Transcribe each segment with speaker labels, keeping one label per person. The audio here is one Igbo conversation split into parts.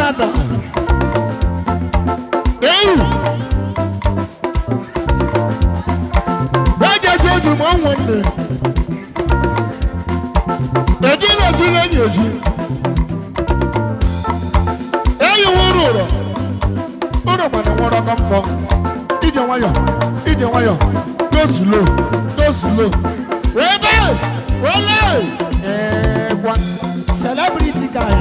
Speaker 1: Canada. Hey! Why get you to one day? Again, I feel like you. Hey, you want to? What about the water come from? Eat your wire. Eat your wire. Go slow. Go slow. Rebel! Well,
Speaker 2: Celebrity guy.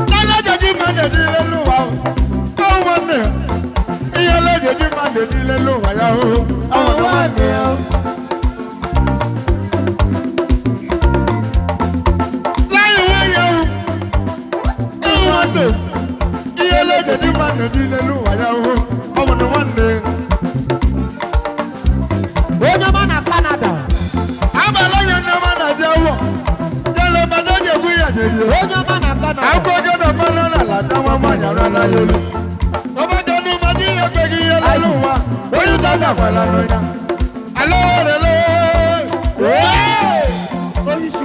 Speaker 1: Lala jadi mana di leluwa, oh mana, iya la jadi mana di leluwa ya oh mana. Lain waya, oh mana, iya la jadi mana di leluwa ya oh mana.
Speaker 2: Onye mana Canada.
Speaker 1: Abala ya na mana jawo, jale badaje kuya jadi.
Speaker 2: Onye mana Canada.
Speaker 1: Akwado na mana na la jawa manya na yolo. Baba janu madi ya pegi ya leluwa, oyu dada kwala noya. Alo rele.
Speaker 2: Oyishi.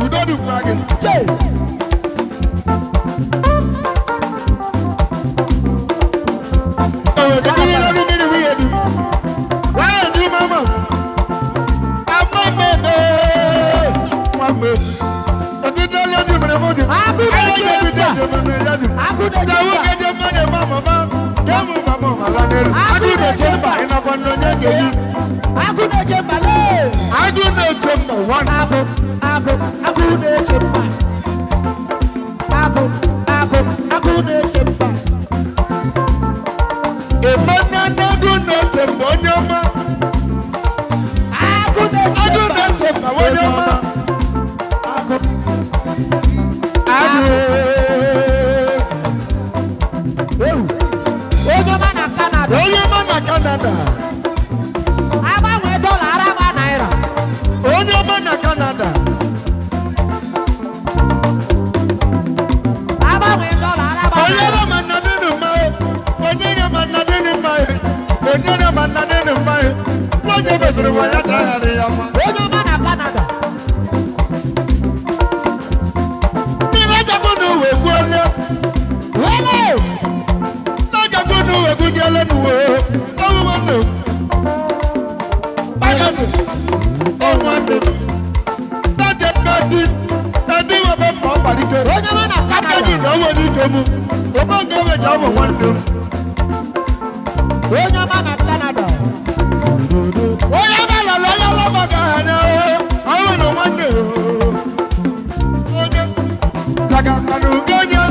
Speaker 1: Udo du krage.
Speaker 2: Che.
Speaker 1: Oh, the people are looking at me. Why do mama? I'm mama. I did not let you know. I could not get you. I could not get your money, mama. Come, mama. I could not temper in a one.
Speaker 2: I could not temper.
Speaker 1: I do not temper one.
Speaker 2: I could not temper. I could not temper.
Speaker 1: A man do not temper your mama.
Speaker 2: I could not
Speaker 1: temper one your mama. Onye mana Canada.
Speaker 2: Agbanwe dollar araba naira.
Speaker 1: Onye mana Canada.
Speaker 2: Agbanwe dollar araba naira.
Speaker 1: Onye mana dinu mai. Onye mana dinu mai. Onye mana dinu mai. Onye bedru wa ya tayari ya ma.
Speaker 2: Onye mana Canada.
Speaker 1: Bila jagono we gwole.
Speaker 2: Wele.
Speaker 1: Na jagono we gwole nuwe. Oh wonder. Bagazi. Oh wonder. Na jekadi. Edi wa be mo parike.
Speaker 2: Onye mana Canada.
Speaker 1: Akaji na wo ni kemu. O ma go we jawo wonder.
Speaker 2: Onye mana Canada.
Speaker 1: Oya bala la ya la magana. Awo no wonder. Oje. Zaga kanu gonya.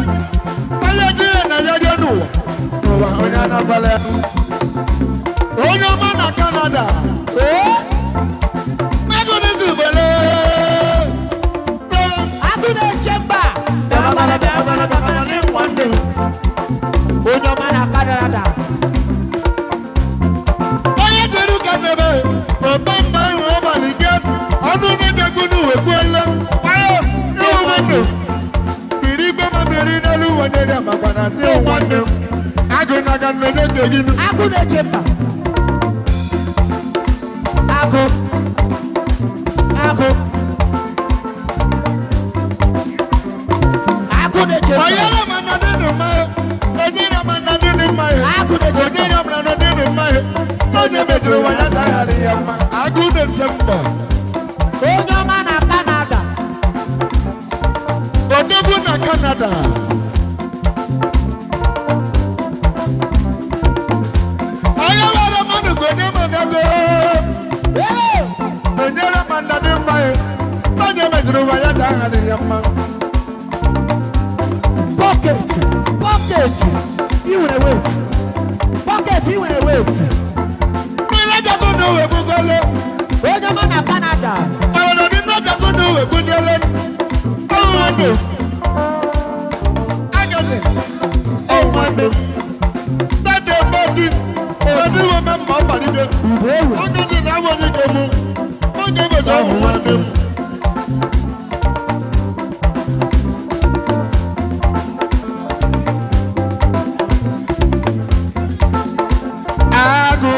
Speaker 1: Aya je na ya de nu. Wa onya na bala. Onye mana Canada. Magone zubele.
Speaker 2: Akude chemba.
Speaker 1: Bala ni wonder.
Speaker 2: Onye mana Canada.
Speaker 1: Oya jeru kanebe. Obamba wo balike. Onu ne jagunu we kwela. Ayos. No wonder. Biri bama biri na lu wonder ya mabana. No wonder. Aguna kanwe de teginu.
Speaker 2: Akude chemba. Aku. Akude chemba.
Speaker 1: Oya na manadinu mai. Oji na manadinu mai.
Speaker 2: Akude chemba.
Speaker 1: Oji na manadinu mai. Onye bedru wa ya tayari ya ma. Agude temba.
Speaker 2: Onye mana Canada.
Speaker 1: Odogu na Canada. Oya wara manu gonye manago. Onyera manadinu mai. Onye bedru wa ya tayari ya ma.
Speaker 2: Pocket. You wanna wait. Pocket, you wanna wait.
Speaker 1: Bila jagono we bugole.
Speaker 2: Onye mana Canada.
Speaker 1: Awono ni na jagono we bugole. Oh wando. Agade. Oh wando. Dade body. Odi wo member body de. Odo di na wo ni kemu. Odo be do wando. Ago.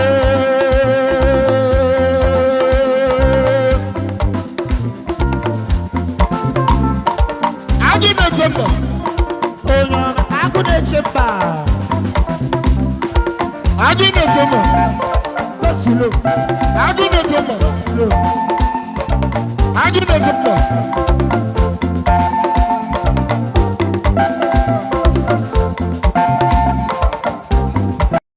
Speaker 1: Adunetema.
Speaker 2: Go slow.
Speaker 1: Adunetema.
Speaker 2: Go slow.
Speaker 1: Adunetema.